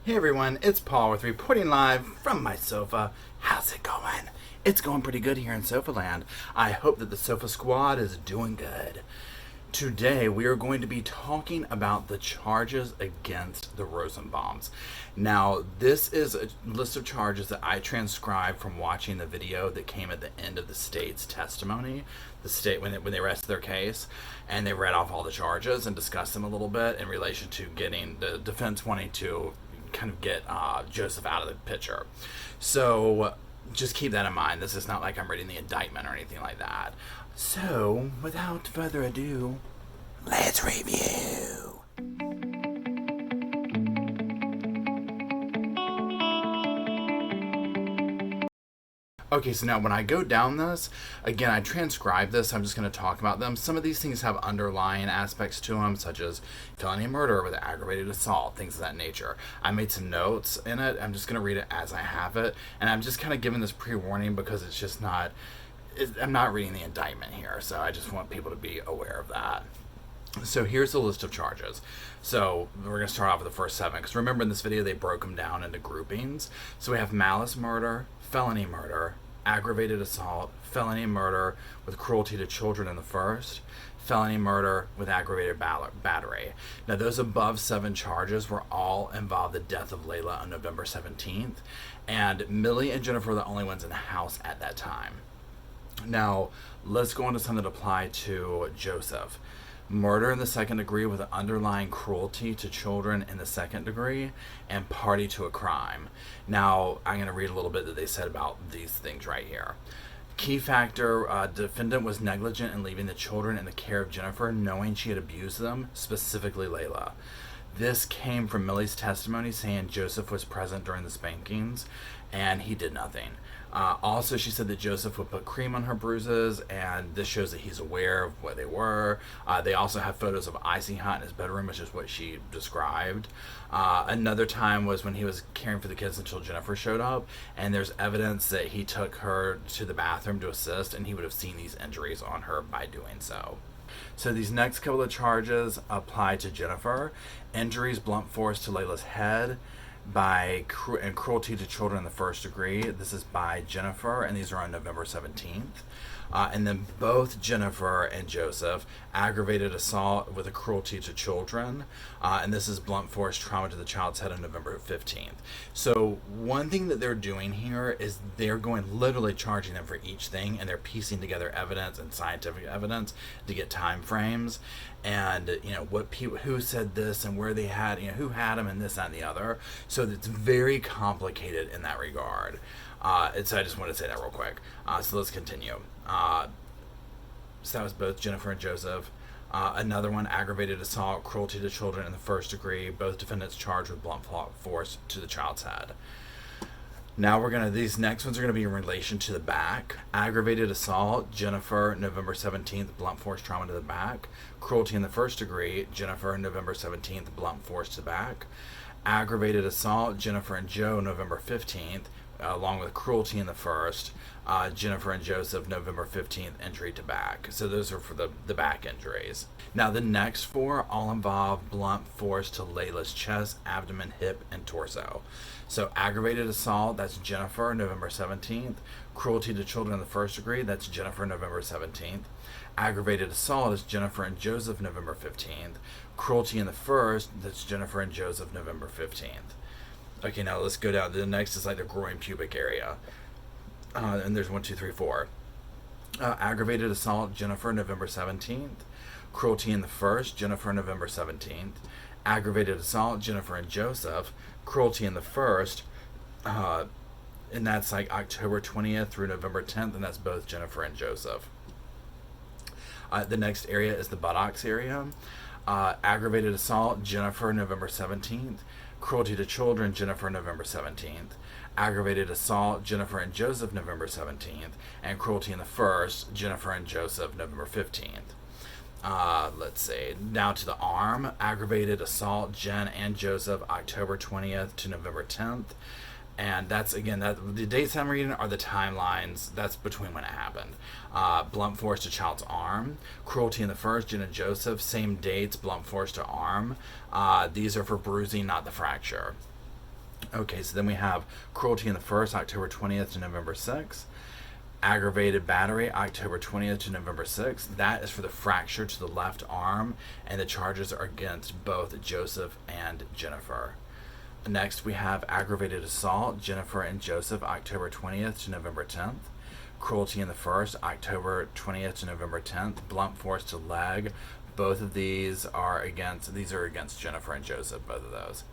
Hey everyone, it's Paul with reporting live from my sofa. How's it going? It's going pretty good here in Sofa Land. I hope that the Sofa Squad is doing good. Today we are going to be talking about the charges against the Rosenbaums. Now, this is a list of charges that I transcribed from watching the video that came at the end of the state's testimony, the state when they rested their case, and they read off all the charges and discussed them a little bit in relation to getting the defense wanting to kind of get Joseph out of the picture. So just keep that in mind. This is not like I'm reading the indictment or anything like that. So without further ado, let's review. Okay, so now when I go down this, again, I transcribe this. I'm just going to talk about them. Some of these things have underlying aspects to them, such as felony murder with aggravated assault, things of that nature. I made some notes in it. I'm just going to read it as I have it. And I'm just kind of giving this pre-warning because it's just not... I'm not reading the indictment here, so I just want people to be aware of that. So here's the list of charges. So we're going to start off with the first 7, because remember in this video they broke them down into groupings. So we have malice murder, felony murder, aggravated assault, felony murder with cruelty to children in the first, felony murder with aggravated battery. Now those above 7 charges were all involved the death of Layla on November 17th, and Millie and Jennifer were the only ones in the house at that time. Now let's go on to some that apply to Joseph. Murder in the second degree with underlying cruelty to children in the second degree, and party to a crime. Now, I'm going to read a little bit that they said about these things right here. Key factor, defendant was negligent in leaving the children in the care of Jennifer, knowing she had abused them, specifically Layla. This came from Millie's testimony saying Joseph was present during the spankings, and he did nothing. Also, she said that Joseph would put cream on her bruises, and this shows that he's aware of what they were. They also have photos of icy hot in his bedroom, which is what she described. Another time was when he was caring for the kids until Jennifer showed up, and there's evidence that he took her to the bathroom to assist, and he would have seen these injuries on her by doing so. So these next couple of charges apply to Jennifer. Injuries, blunt force to Layla's head, and cruelty to children in the first degree. This is by Jennifer, and these are on November 17th. And then both Jennifer and Joseph aggravated assault with a cruelty to children, and this is blunt force trauma to the child's head on November 15th. So one thing that they're doing here is they're going literally charging them for each thing, and they're piecing together evidence and scientific evidence to get time frames, and what people, who said this and where they had, who had them and this, that, and the other. So it's very complicated in that regard. And so I just want to say that real quick. So let's continue. So that was both Jennifer and Joseph. Another one, aggravated assault, cruelty to children in the first degree. Both defendants charged with blunt force to the child's head. Now these next ones are going to be in relation to the back. Aggravated assault, Jennifer, November 17th, blunt force trauma to the back. Cruelty in the first degree, Jennifer, November 17th, blunt force to the back. Aggravated assault, Jennifer and Joe, November 15th, along with cruelty in the first. Jennifer and Joseph, November 15th, injury to back. So those are for the back injuries. Now the next 4 all involve blunt force to Layla's chest, abdomen, hip, and torso. So aggravated assault, that's Jennifer, November 17th. Cruelty to children in the first degree, that's Jennifer, November 17th. Aggravated assault is Jennifer and Joseph, November 15th. Cruelty in the first, that's Jennifer and Joseph, November 15th. Okay, now let's go down. The next is like the groin pubic area. And there's 1, 2, 3, 4. Aggravated assault, Jennifer, November 17th. Cruelty in the first, Jennifer, November 17th. Aggravated assault, Jennifer and Joseph. Cruelty in the first, and that's like October 20th through November 10th, and that's both Jennifer and Joseph. The next area is the buttocks area. Aggravated assault, Jennifer, November 17th. Cruelty to children, Jennifer, November 17th. Aggravated assault, Jennifer and Joseph, November 17th. And cruelty in the first, Jennifer and Joseph, November 15th. Let's see. Now to the arm. Aggravated assault, Jen and Joseph, October 20th to November 10th. And that's, again, the dates I'm reading are the timelines. That's between when it happened. Blunt force to child's arm. Cruelty in the first, Jen and Joseph. Same dates, blunt force to arm. These are for bruising, not the fracture. Okay, so then we have cruelty in the first, October 20th to November 6th. Aggravated battery, October 20th to November 6th. That is for the fracture to the left arm, and the charges are against both Joseph and Jennifer. Next, we have aggravated assault, Jennifer and Joseph, October 20th to November 10th. Cruelty in the first, October 20th to November 10th. Blunt force to leg. Both of these are against Jennifer and Joseph, both of those.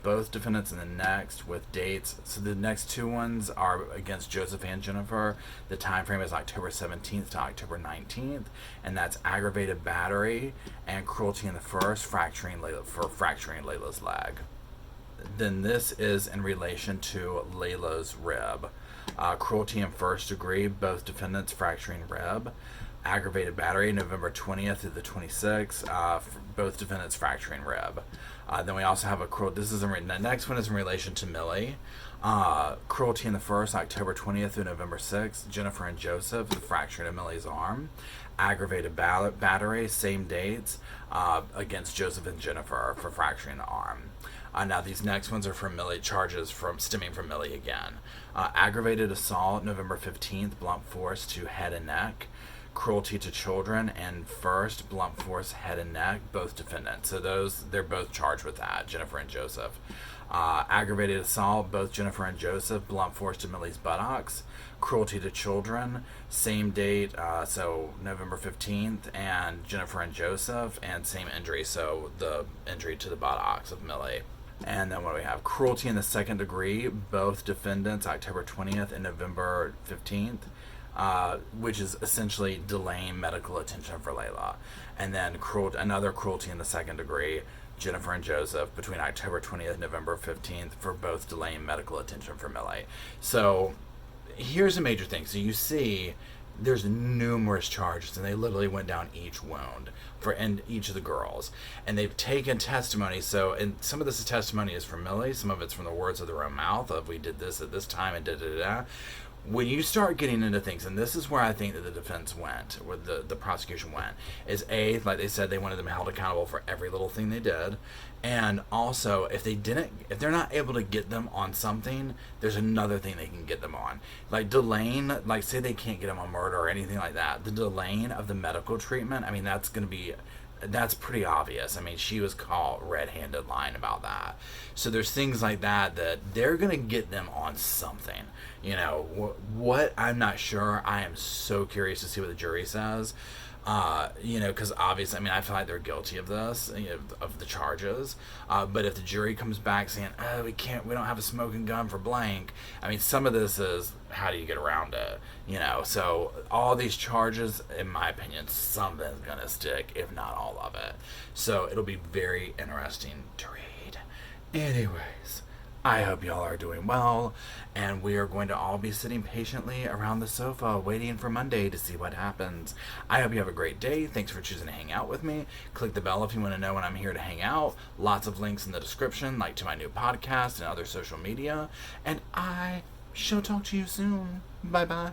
Both defendants in the next with dates. So the next two ones are against Joseph and Jennifer. The time frame is October 17th to October 19th, and that's aggravated battery and cruelty in the first, fracturing Layla's leg. Then this is in relation to Layla's rib. Cruelty in first degree, both defendants fracturing rib. Aggravated battery, November 20th to the 26th, both defendants fracturing rib. Then we also have the next one is in relation to Millie. Cruelty in the first, October 20th through November 6th, Jennifer and Joseph, the fracturing of Millie's arm. Aggravated battery, same dates, against Joseph and Jennifer for fracturing the arm. Now these next ones are from Millie, charges stemming from Millie again. Aggravated assault, November 15th, blunt force to head and neck. Cruelty to children and first, blunt force, head and neck, both defendants. So they're both charged with that, Jennifer and Joseph. Aggravated assault, both Jennifer and Joseph, blunt force to Millie's buttocks. Cruelty to children, same date, so November 15th, and Jennifer and Joseph, and same injury, so the injury to the buttocks of Millie. And then what do we have? Cruelty in the second degree, both defendants, October 20th and November 15th. Which is essentially delaying medical attention for Layla. And then another cruelty in the second degree, Jennifer and Joseph, between October 20th and November 15th, for both delaying medical attention for Millie. So here's a major thing. So you see there's numerous charges, and they literally went down each wound in each of the girls. And they've taken testimony. So, and some of this testimony is from Millie, some of it's from the words of their own mouth of, we did this at this time and da-da-da. When you start getting into things, and this is where I think that the defense went, where the prosecution went, is like they said, they wanted them held accountable for every little thing they did. And also, if they're not able to get them on something, there's another thing they can get them on. Like delaying, like say they can't get them on murder or anything like that. The delaying of the medical treatment, I mean, that's pretty obvious. I mean, she was caught red-handed lying about that. So there's things like that they're going to get them on something. You know, what I'm not sure. I am so curious to see what the jury says. Because obviously, I mean, I feel like they're guilty of this, of the charges. But if the jury comes back saying, oh, we don't have a smoking gun for blank, I mean, some of this is, how do you get around it? So all these charges, in my opinion, something's going to stick, if not all of it. So it'll be very interesting to read. Anyways, I hope y'all are doing well, and we are going to all be sitting patiently around the sofa waiting for Monday to see what happens. I hope you have a great day. Thanks for choosing to hang out with me. Click the bell if you want to know when I'm here to hang out. Lots of links in the description, like to my new podcast and other social media. And I shall talk to you soon. Bye-bye.